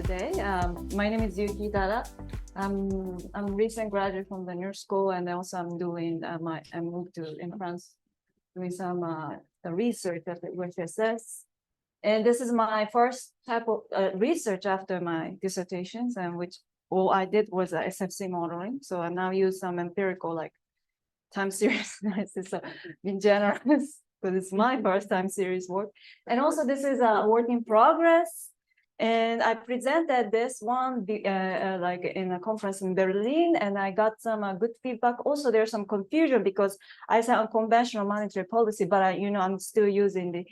today. My name is YUKI TADA. I'm a recent graduate from the nurse school, and also I'm doing I moved to in France doing some the research at the USSS. And this is my first type of research after my dissertations, and which all I did was SFC modeling. So I now use some empirical like time series analysis. So being generous, because it's my first time series work. And also this is a work in progress. And I presented this one like in a conference in Berlin, and I got some good feedback. Also, there's some confusion because I said unconventional monetary policy, but I'm still using the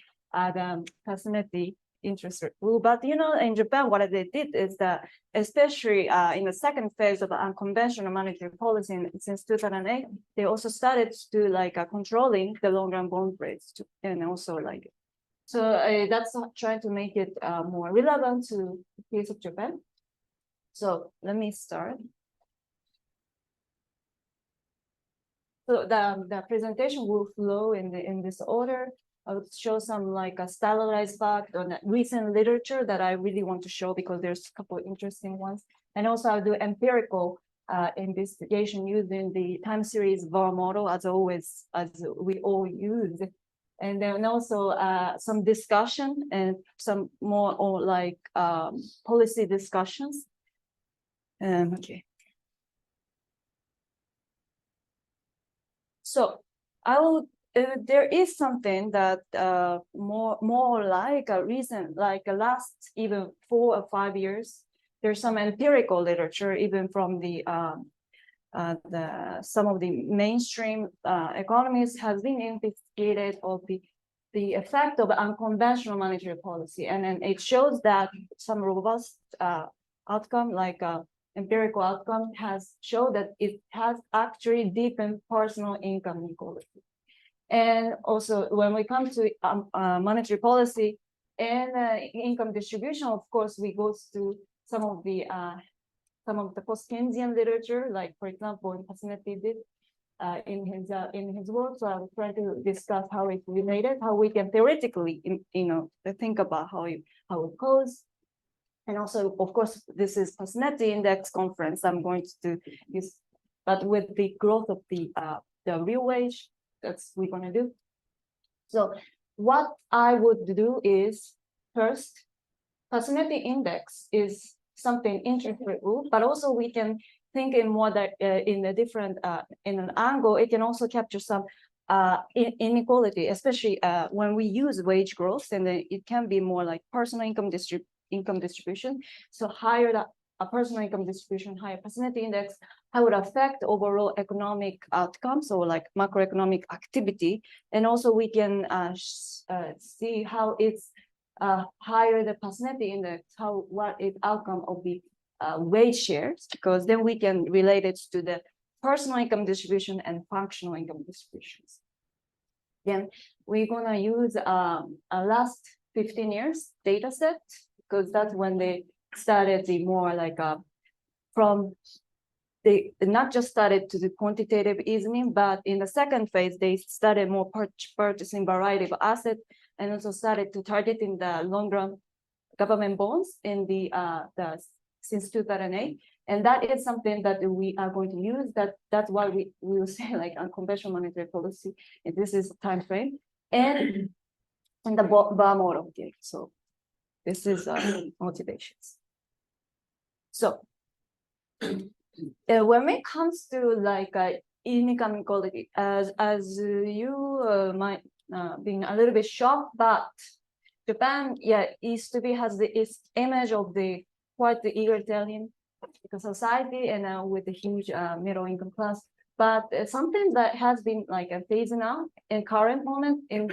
Pasinetti interest rate rule. But in Japan, what they did is that, especially in the second phase of unconventional monetary policy since 2008, they also started to do like controlling the long-run bond rates, and also like. So that's trying to make it more relevant to the case of Japan. So let me start. So the presentation will flow in this order. I'll show some like a stylized fact on recent literature that I really want to show because there's a couple of interesting ones. And also I'll do empirical investigation using the time series VAR model as always, as we all use. And then also some discussion and some more or like policy discussions. Okay. So I will. There is something that more like a recent, like a last even 4 or 5 years. There's some empirical literature even from the some of the mainstream economists has been investigated of the effect of unconventional monetary policy, and then it shows that some robust outcome, like empirical outcome, has showed that it has actually deepened personal income inequality. And also, when we come to monetary policy and income distribution, of course, we go to some of the post-Keynesian literature, like for example, Pasinetti did in his work. So I was trying to discuss how it's related, how we can theoretically, think about how it goes. And also, of course, this is Pasinetti Index Conference. I'm going to do this, but with the growth of the real wage, that's what we're going to do. So what I would do is, first, Pasinetti Index is something interest rate rule, but also we can think in more that in a different in an angle. It can also capture some inequality, especially when we use wage growth, and then it can be more like personal income distribution. So higher a personal income distribution, higher Pasinetti Index, how would affect overall economic outcomes, or like macroeconomic activity. And also we can see how it's higher the Pasinetti Index, what is outcome of the wage shares, because then we can relate it to the personal income distribution and functional income distributions. Then we're gonna use a last 15 years data set, because that's when they started the more like from they not just started to the quantitative easing, but in the second phase they started more purchasing variety of assets, and also started to targeting the long run government bonds in the since 2008. And that is something that we are going to use. That's why we will say like unconventional monetary policy, and this is time frame and the bar model. Okay, so this is motivations. So when it comes to like income inequality, as you might being a little bit shocked, but Japan, used to be has its image of the quite the egalitarian society, and with the huge middle income class. But something that has been like phasing out in current moment, in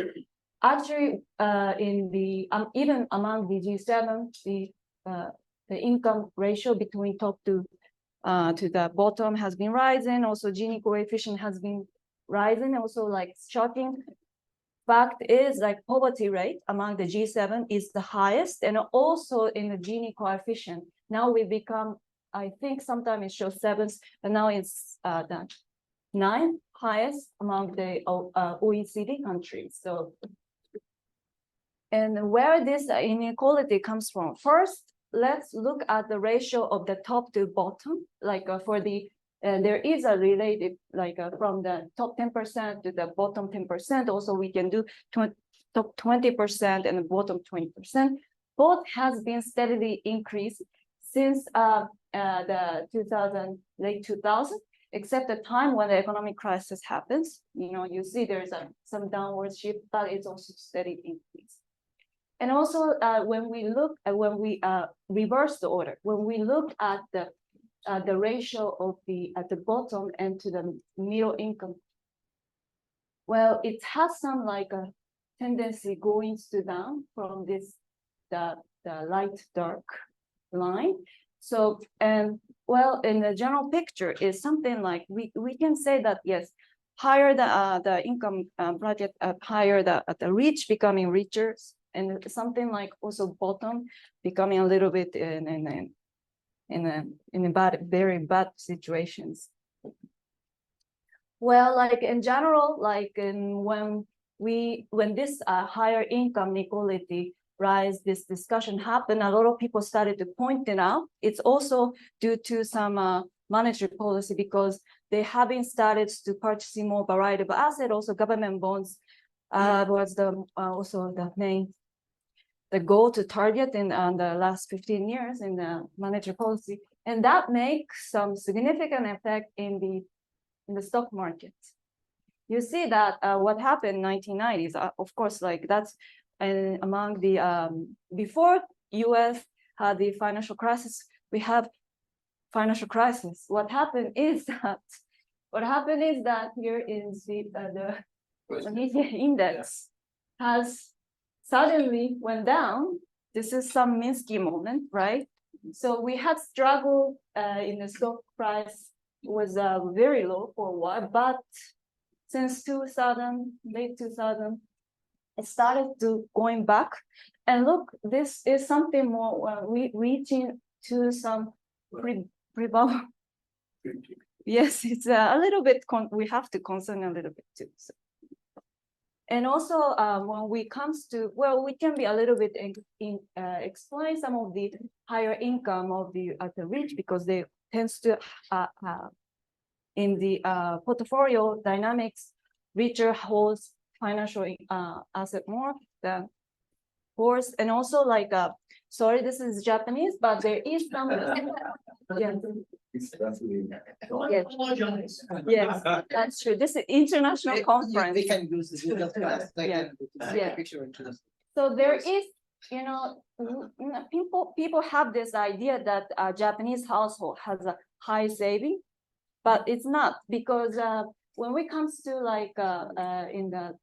actually in the even among the G7, the income ratio between top to the bottom has been rising. Also, Gini coefficient has been rising. Also, like shocking fact is like poverty rate among the G7 is the highest, and also in the Gini coefficient. Now we become, I think sometimes it shows 7th, but now it's the 9th highest among the OECD countries. So, and where this inequality comes from? First, let's look at the ratio of the top to bottom, like for the, there is a related, like from the top 10% to the bottom 10%. Also, we can do top 20% and the bottom 20%. Both has been steadily increased since the late 2000, except the time when the economic crisis happens. You know, you see there's some downward shift, but it's also steady increase. And also, when we reverse the order, when we look at the ratio of at the bottom and to the middle income, well, it has some like a tendency going to down from this the light dark line. So, and well, in the general picture is something like we can say that yes, higher the income bracket, higher the rich becoming richer, and something like also bottom becoming a little bit in very bad situations. Well, like in general, like when this higher income inequality rise, this discussion happened, a lot of people started to point it out. It's also due to some monetary policy, because they have been started to purchasing more variety of assets. Also, government bonds was also the main goal to target in the last 15 years in the monetary policy, and that makes some significant effect in the stock market. You see that what happened in 1990s, of course, like that's among the before US had the financial crisis, we have financial crisis. What happened is that here is the media index has suddenly went down. This is some Minsky moment, right? So we had struggled in the stock price was very low for a while, but since 2000, late 2000, it started to going back. And look, this is something more we reaching to some pre-bubble. Yes, it's a little bit, we have to concern a little bit too. So. And also when we comes to, well, we can be a little bit explain some of the higher income of the rich, because they tends to, in the portfolio dynamics, richer holds financial asset more than poor's. And also like, sorry, this is Japanese, but there is some, yes. Yes, that's true. This is international conference. They can use the Google Class. Yeah. So there is, you know, people have this idea that a Japanese household has a high saving, but it's not, because when it comes to like in the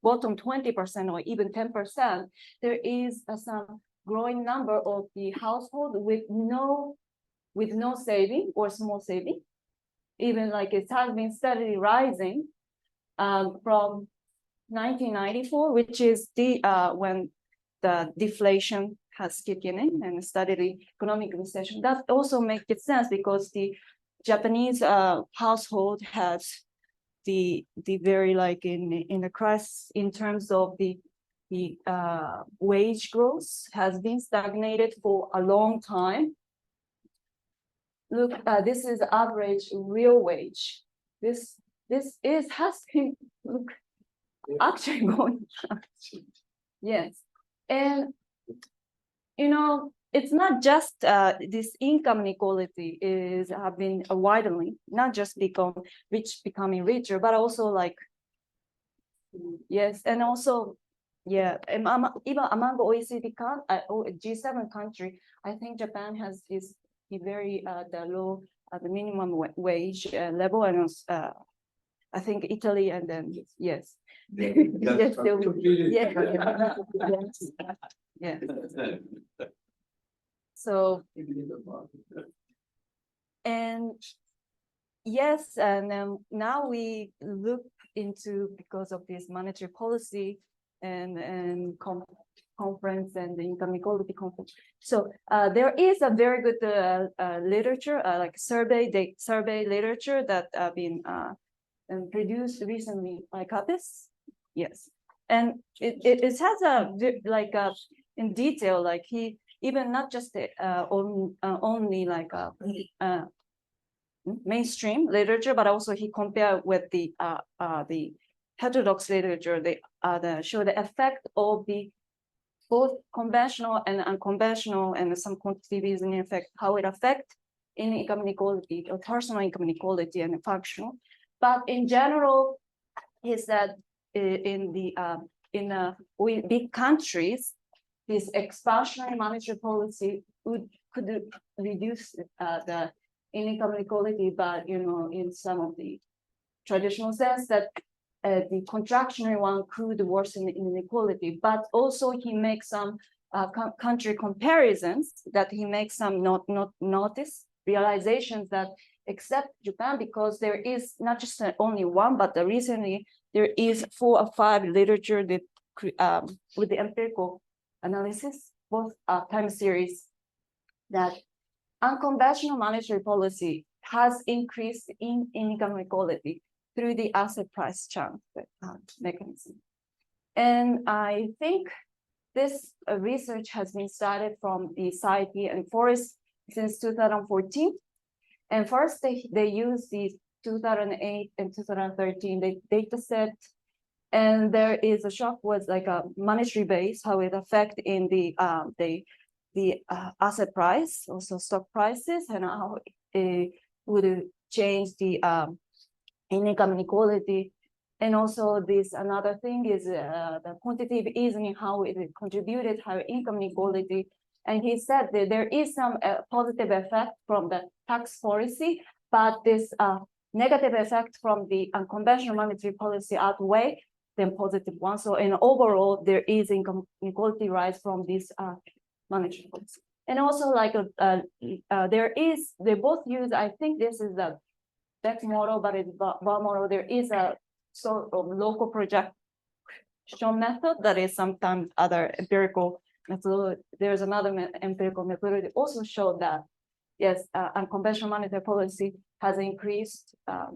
bottom 20% or even 10%, there is some growing number of the household with no saving or small saving. Even like it has been steadily rising from 1994, which is the when the deflation has kicked in and steadily economic recession. That also makes sense, because the Japanese household has the very like in the crisis in terms of the wage growth has been stagnated for a long time. Look, this is average real wage. This has been actually going up. Yes, and you know, it's not just this income inequality have been widening, not just rich becoming richer, but also like, yes, and also, yeah, even among OECD G7 country, I think Japan has this very the low the minimum wage level, and I think Italy, and then yes, yes, yeah. So, and yes, and now we look into, because of this monetary policy and conference and the income equality conference. So there is a very good literature, like survey literature that been produced recently by Kappes. Yes, and it has a like in detail, like he even not just only like mainstream literature, but also he compared with the heterodox literature, show the effect of the both conventional and unconventional and some quantitative effect, how it affects income inequality or personal income inequality and functional. But in general, he said in big countries, this expansionary monetary policy could reduce the income inequality, but in some of the traditional sense that the contractionary one could worsen inequality. But also he makes some country comparisons that he makes some notice realizations that except Japan, because there is not just only one, but recently there is 4 or 5 literature that with the empirical analysis, both time series, that unconventional monetary policy has increased in income inequality through the asset price transfer mechanism. And I think this research has been started from the Society and Forest since 2014. And first they used the 2008 and 2013 data set. And there is a shock was like a monetary base, how it affect in the asset price, also stock prices, and how it would change the income inequality. And also this another thing is the quantitative easing, how it contributed higher income inequality. And he said that there is some positive effect from the tax policy, but this negative effect from the unconventional monetary policy outweigh the positive one. So in overall, there is income inequality rise from this monetary policy. And also like they both use, I think this is the Beck model, but it's bar model. There is a sort of local projection method that is sometimes other empirical method. There's another empirical method that also showed that yes, unconventional monetary policy has increased. I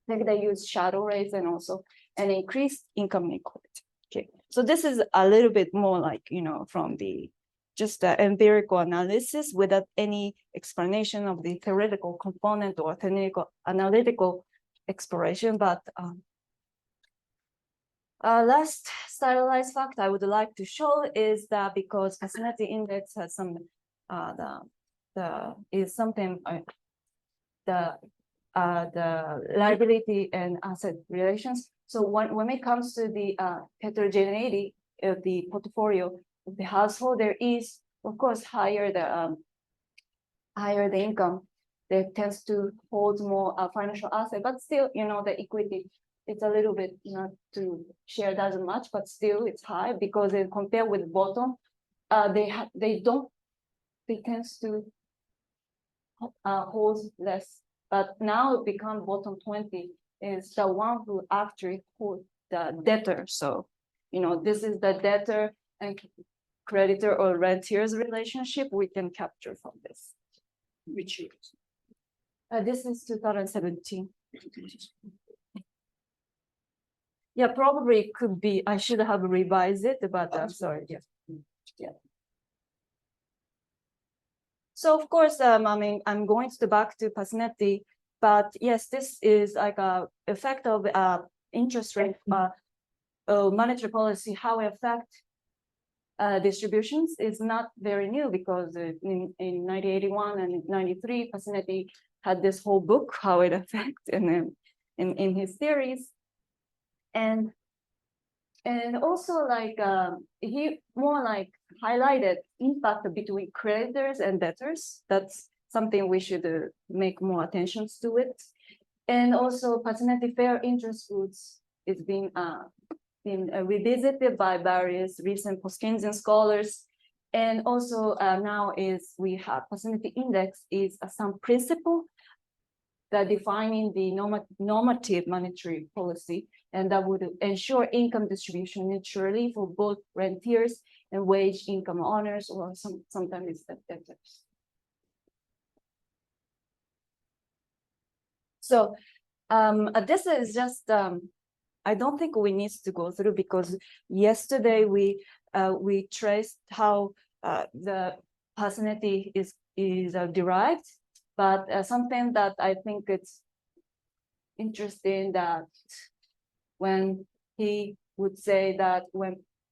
think they use shadow rates and also an increased income inequality. Okay, so this is a little bit more like from the just the empirical analysis without any explanation of the theoretical component or technical analytical exploration. But last stylized fact I would like to show is that because Pasinetti index has some the liability and asset relations. So when it comes to the heterogeneity of the portfolio of the household, there is of course higher the income, there tends to hold more financial asset, but still the equity it's a little bit not to share that much, but still it's high because they compare with bottom, they tends to hold less. But now it become bottom 20 is the one who actually hold the debtor. So this is the debtor and creditor or rentier's relationship we can capture from this. Which year? This is 2017. Yeah, probably it could be. I should have revised it, but I'm sorry. Yeah. So of course, I mean, I'm going back to Pasinetti, but yes, this is like a effect of interest rate, monetary policy, how it affect distributions is not very new because in 1981 and 93, Pasinetti had this whole book, how it affects in his theories. And also like he more like highlighted impact between creditors and debtors. That's something we should make more attention to it. And also Pasinetti fair interest goods is being revisited by various recent post-Keynesian scholars. And also now we have Pasinetti index is some principle that defining the normative monetary policy, and that would ensure income distribution naturally for both rentiers and wage income earners, or sometimes it's the debtors. So this is just, I don't think we need to go through because yesterday we traced how the Pasinetti is derived, but something that I think it's interesting that when he would say that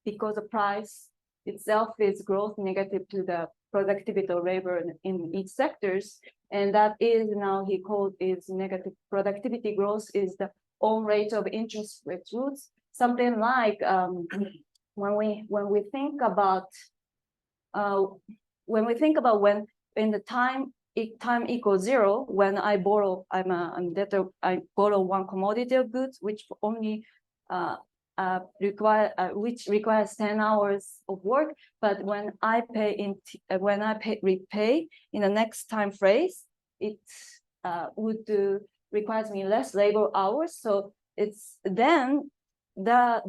because the price itself is growth negative to the productivity of labor in each sectors, and that is now he called is negative productivity growth is the own rate of interest rate roots, something like when we think about when in the time equals 0, when I borrow, I'm debtor, I borrow one commodity of goods which only which requires 10 hours of work, but when I repay in the next time phrase, it would requires me less labor hours. So it's then the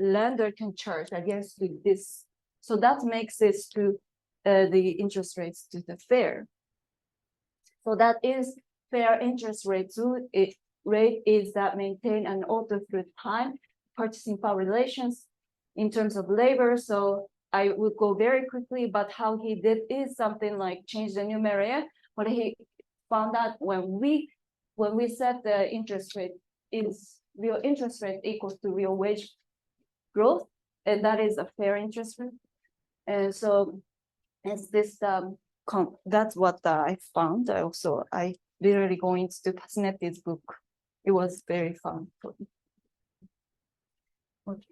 lender can charge against this. So that makes this to the interest rates to the fair. So that is fair interest rates. Rate is that maintain an order through time, purchasing power relations in terms of labor. So I would go very quickly, but how he did is something like change the numerator. But he found that when we set the interest rate is real interest rate equals to real wage growth, and that is a fair interest rate. And so it's this that's what I found. I literally going to Pasinetti's book. It was very fun for me. Okay.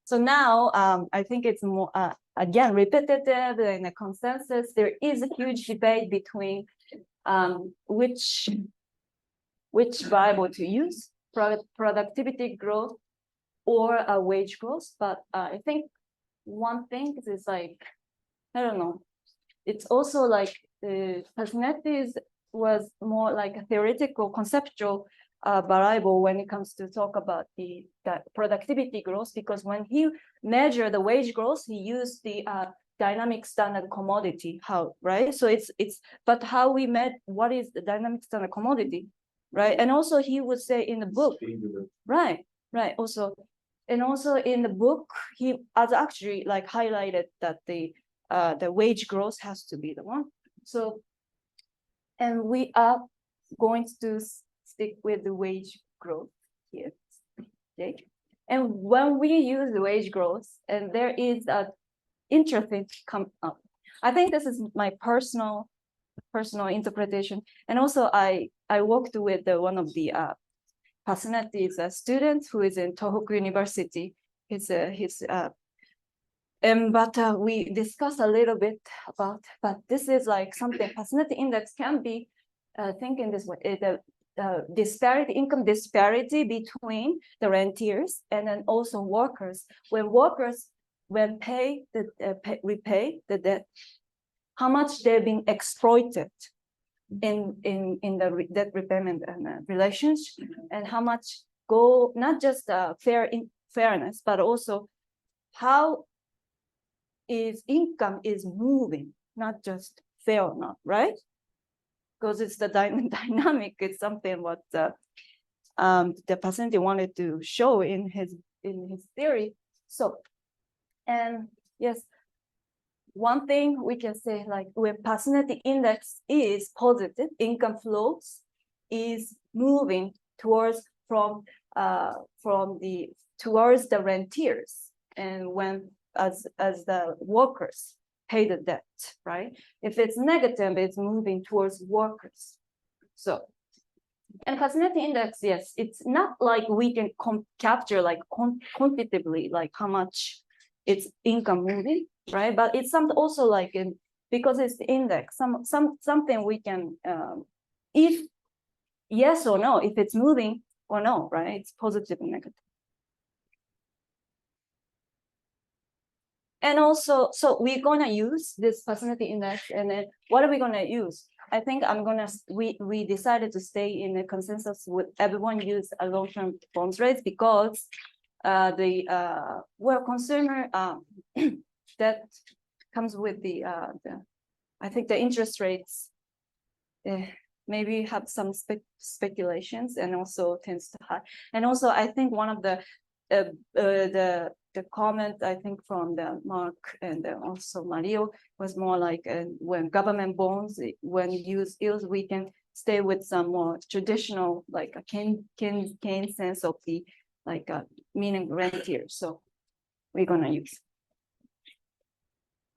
So now I think it's more again repetitive and a consensus. There is a huge debate between which variable to use, productivity growth or a wage growth. But I think one thing is like, I don't know. It's also like Pasinetti's was more like a theoretical, conceptual variable when it comes to talk about the productivity growth, because when he measured the wage growth, he used the dynamic standard commodity. How, right? So it's but how we met what is the dynamic standard commodity, right? And also he would say in the book, right. Also, and also in the book, he has actually like highlighted that the wage growth has to be the one. So, and we are going to stick with the wage growth here. Okay. And when we use the wage growth, and there is a interesting come up. I think this is my personal interpretation. And also I worked with one of the Pasinetti's students who is in Tohoku University. But we discussed a little bit about, but this is like something Pasinetti index can be thinking this way, the disparity, income disparity between the rentiers and then also workers. When workers, repay the debt, how much they've been exploited in the debt repayment and relations, and how much go, not just fairness, but also how is income is moving, not just fair or not, right? Because it's the dynamic. It's something what the Pasinetti wanted to show in his theory. So, and yes, one thing we can say, like when Pasinetti index is positive, income flows is moving towards towards the rentiers, and when as the workers pay the debt, right? If it's negative, it's moving towards workers. So, and Pasinetti index, yes, it's not like we can capture like quantitatively, like how much it's income moving, right? But it's also like because it's the index, something we can, if yes or no, if it's moving or no, right? It's positive and negative. And also, so we're gonna use this Pasinetti index, and then what are we gonna use? I think we decided to stay in a consensus with everyone use a long-term bonds rates, because consumer that comes with the I think the interest rates maybe have some speculations, and also tends to high. And also I think one of the the comment I think from the Mark and also Mario was more like when government bonds, when used, we can stay with some more traditional, like a Keynesian sense of the like meaning rentier. So we're gonna use.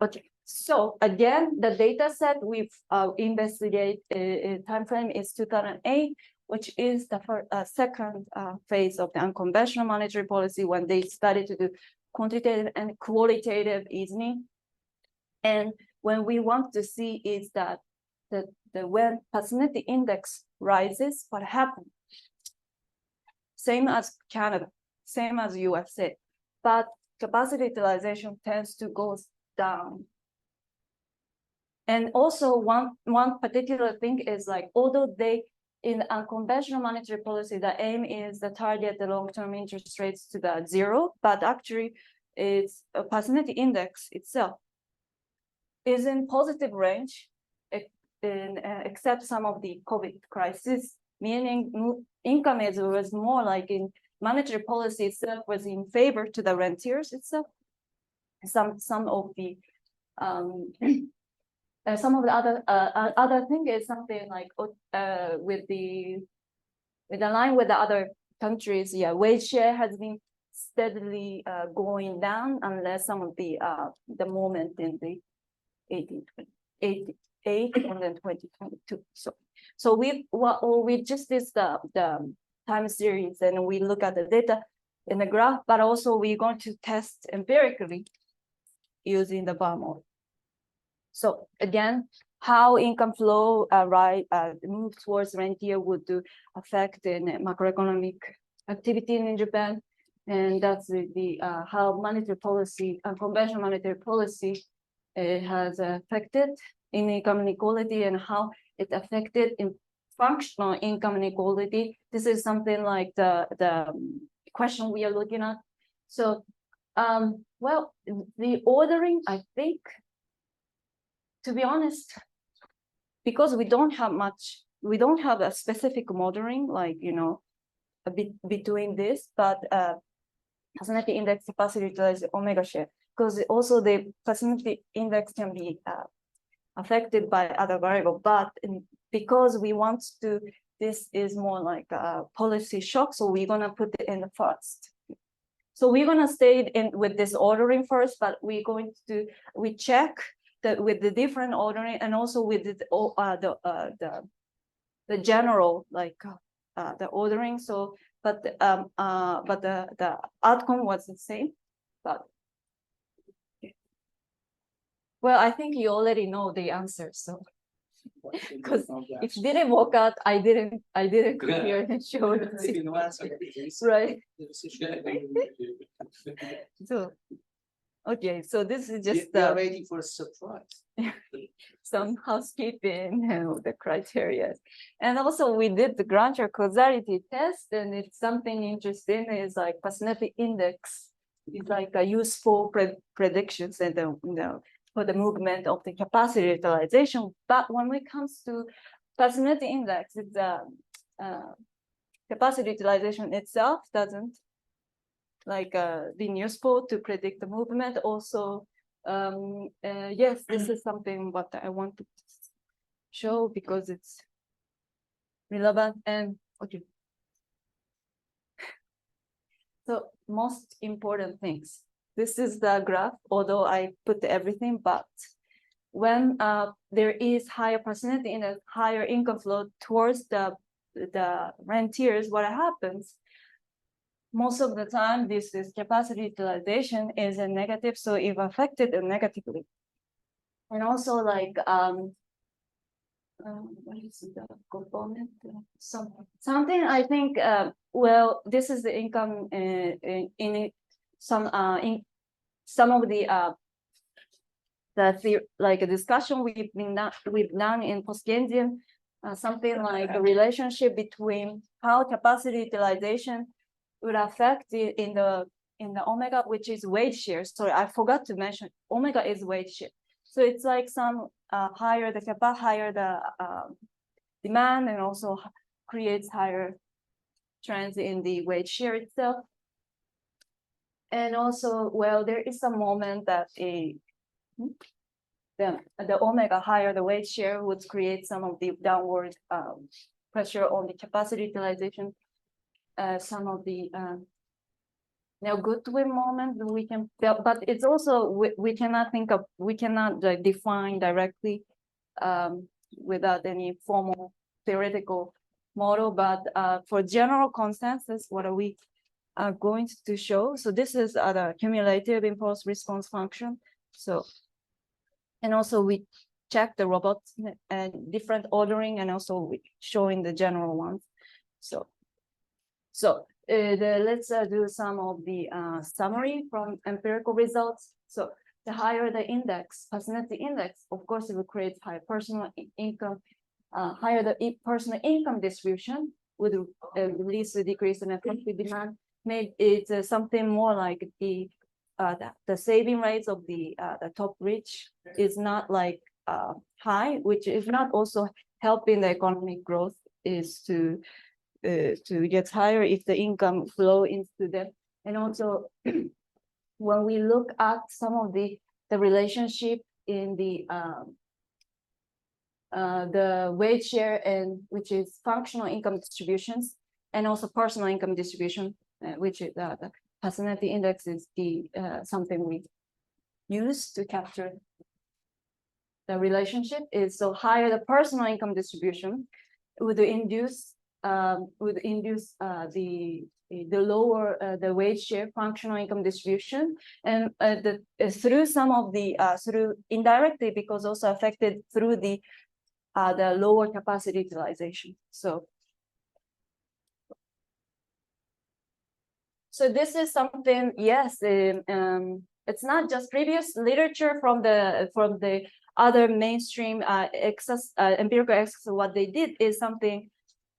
Okay, so again, the data set we've investigate time frame is 2008, which is the second phase of the unconventional monetary policy when they started to do quantitative and qualitative easing. And when we want to see is that when Pasinetti index rises, what happens? Same as Canada, same as USA, but capacity utilization tends to go down. And also one particular thing is like, although they, in unconventional monetary policy, the aim is to target the long-term interest rates to the zero, but actually it's a Pasinetti index itself is in positive range, except some of the COVID crisis, meaning income was more like in monetary policy itself was in favor to the rentiers itself. Some of the other thing is something like with the line with the other countries, yeah, wage share has been steadily going down unless some of the moment in the 1888 and then 2022. So we just did the time series and we look at the data in the graph, but also we're going to test empirically using the bar model. So again, how income flow move towards rentier would affect in macroeconomic activity in Japan, and that's the how monetary policy, unconventional monetary policy, has affected in income inequality and how it affected in functional income inequality. This is something like the question we are looking at. So, well, the ordering, I think, to be honest, because we don't have a specific modeling, like, you know, a bit between this, but Pasinetti index capacity utilization omega share, because also the Pasinetti index can be affected by other variables, but because we want to, this is more like a policy shock, so we're gonna put it in the first. So we're gonna stay in with this ordering first, but we're going to check that with the different ordering and also with the general like the ordering. So, but the outcome was the same. But well, I think you already know the answer. So, because if it didn't work out, I didn't compare and show it. Right. So, okay, so this is just we are waiting for a surprise. some housekeeping and the criteria. And also we did the Granger causality test, and it's something interesting is like Pasinetti index is like a useful predictions and for the movement of the capacity utilization. But when it comes to Pasinetti index, it's capacity utilization itself doesn't like being useful to predict the movement. Also, yes, this is something what I want to show because it's relevant. And okay, so most important things. This is the graph, although I put everything, but when there is higher Pasinetti in a higher income flow towards the rentiers, what happens? Most of the time, this is capacity utilization is a negative, so it affected negatively. And also like what is the component? Something I think well, this is the income in some of the like a discussion we've done in post-Keynesian, something like a relationship between how capacity utilization would affect in the omega, which is wage share. Sorry, I forgot to mention omega is wage share. So it's like some higher the demand, and also creates higher trends in the wage share itself. And also, well, there is a moment that the omega higher the wage share would create some of the downward pressure on the capacity utilization. Some of the goodwill moment that we can feel, but it's also we cannot define directly without any formal theoretical model. But for general consensus, what are we going to show? So this is the cumulative impulse response function. So, and also we check the robots and different ordering, and also we showing the general ones. So let's do some of the summary from empirical results. So the higher the index, Pasinetti index, of course, it will create higher personal income. Higher the personal income distribution would lead to decrease in effective demand. Made it something more like the saving rates of the top rich is not like high, which is not also helping the economic growth, is to get higher if the income flow into them. And also when we look at some of the relationship in the wage share, and which is functional income distributions, and also personal income distribution, which is the Pasinetti index is the something we use to capture the relationship. Is so higher the personal income distribution would induce the lower the wage share functional income distribution, and through some of the through indirectly, because also affected through the lower capacity utilization. So this is something, yes, it's not just previous literature from the other mainstream empirical exercise. What they did is something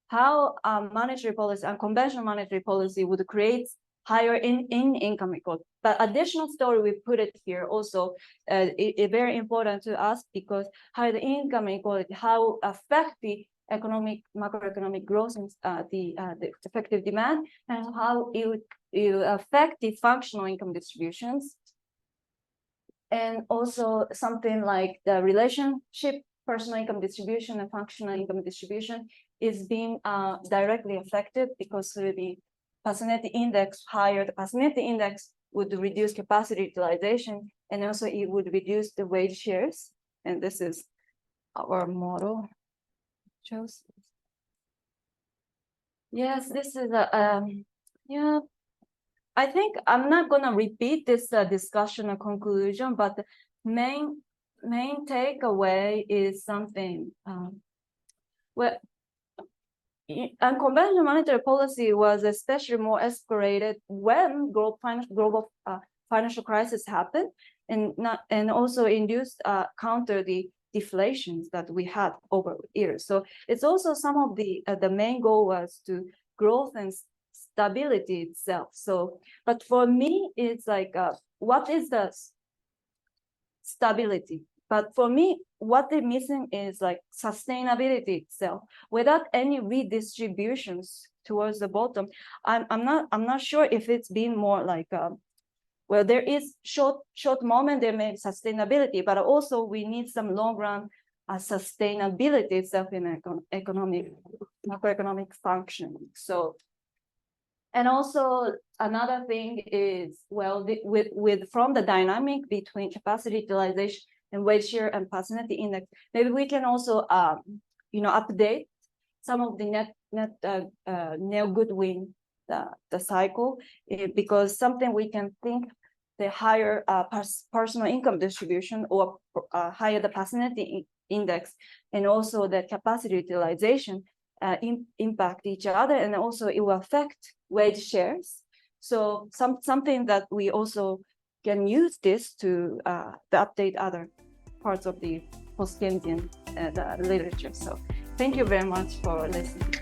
how monetary policy, unconventional monetary policy would create higher income equality. But additional story, we put it here also, it very important to us, because higher the income equality, how affect the macroeconomic growth and the effective demand, and how it would affect the functional income distributions. And also something like the relationship, personal income distribution and functional income distribution is being directly affected, because through the Pasinetti index, higher the Pasinetti index would reduce capacity utilization, and also it would reduce the wage shares. And this is our model. Shows. Yes, this is yeah. I think I'm not gonna repeat this discussion or conclusion, but the main takeaway is something. Well, unconventional monetary policy was especially more escalated when global financial crisis happened, and also induced counter the deflations that we had over years. So it's also some of the main goal was to growth and stability itself. So, but for me, it's like what is the stability? But for me, what they're missing is like sustainability itself. Without any redistributions towards the bottom, I'm not sure if it's been more like well, there is short moment there may be sustainability, but also we need some long run sustainability itself in macroeconomic functioning. So, and also another thing is, well, with from the dynamic between capacity utilization and wage share and Pasinetti index, maybe we can also update some of the net goodwill the cycle, because something we can think the higher personal income distribution, or higher the Pasinetti index, and also the capacity utilization impact each other, and also it will affect wage shares. So something that we also can use this to update other parts of the post-Keynesian literature. So thank you very much for listening.